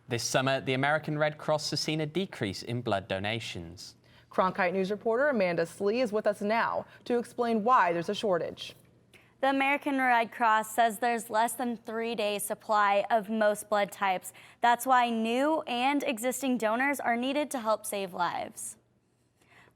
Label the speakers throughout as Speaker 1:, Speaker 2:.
Speaker 1: This summer, the American Red Cross has seen a decrease in blood donations.
Speaker 2: Cronkite News reporter Amanda Slee is with us now to explain why there's a shortage.
Speaker 3: The American Red Cross says there's less than 3 days supply of most blood types. That's why new and existing donors are needed to help save lives.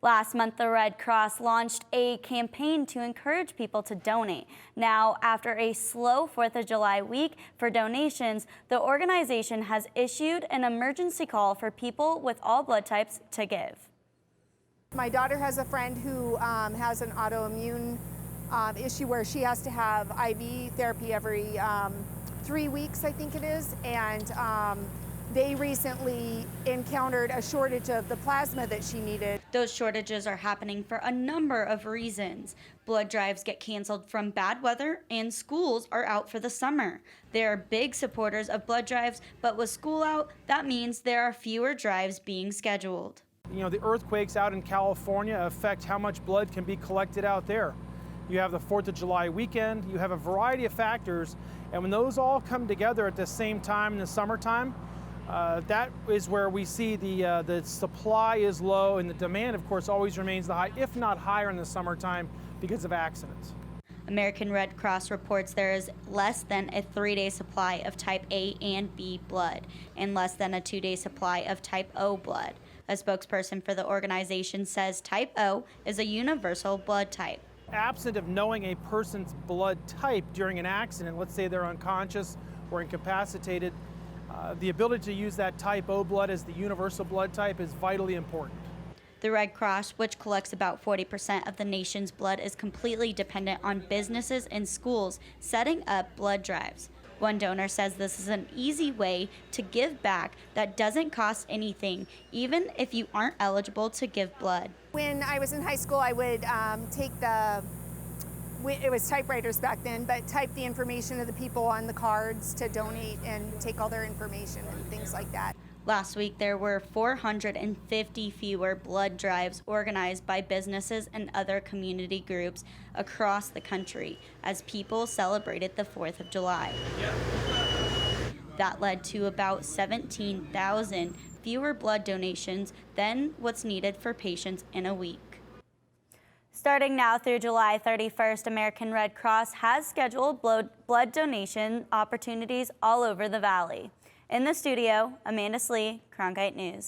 Speaker 3: Last month, the Red Cross launched a campaign to encourage people to donate. Now, after a slow 4th of July week for donations, the organization has issued an emergency call for people with all blood types to give.
Speaker 4: My daughter has a friend who has an autoimmune issue where she has to have IV therapy every 3 weeks, I think it is, and they recently encountered a shortage of the plasma that she needed.
Speaker 3: Those shortages are happening for a number of reasons. Blood drives get canceled from bad weather, and schools are out for the summer. They are big supporters of blood drives, but with school out, that means there are fewer drives being scheduled.
Speaker 5: You know, the earthquakes out in California affect how much blood can be collected out there. You have the 4th of July weekend, you have a variety of factors, and when those all come together at the same time in the summertime, that is where we see the supply is low, and the demand, of course, always remains the high, if not higher in the summertime because of accidents.
Speaker 3: American Red Cross reports there is less than a 3-day supply of type A and B blood and less than a 2-day supply of type O blood. A spokesperson for the organization says type O is a universal blood type.
Speaker 5: Absent of knowing a person's blood type during an accident, let's say they're unconscious or incapacitated, the ability to use that type O blood as the universal blood type is vitally important.
Speaker 3: The Red Cross, which collects about 40% of the nation's blood, is completely dependent on businesses and schools setting up blood drives. One donor says this is an easy way to give back that doesn't cost anything, even if you aren't eligible to give blood.
Speaker 4: When I was in high school, I would take it was typewriters back then, but type the information of the people on the cards to donate and take all their information and things like that.
Speaker 3: Last week, there were 450 fewer blood drives organized by businesses and other community groups across the country as people celebrated the 4th of July. That led to about 17,000 fewer blood donations than what's needed for patients in a week. Starting now through July 31st, American Red Cross has scheduled blood donation opportunities all over the valley. In the studio, Amanda Slee, Cronkite News.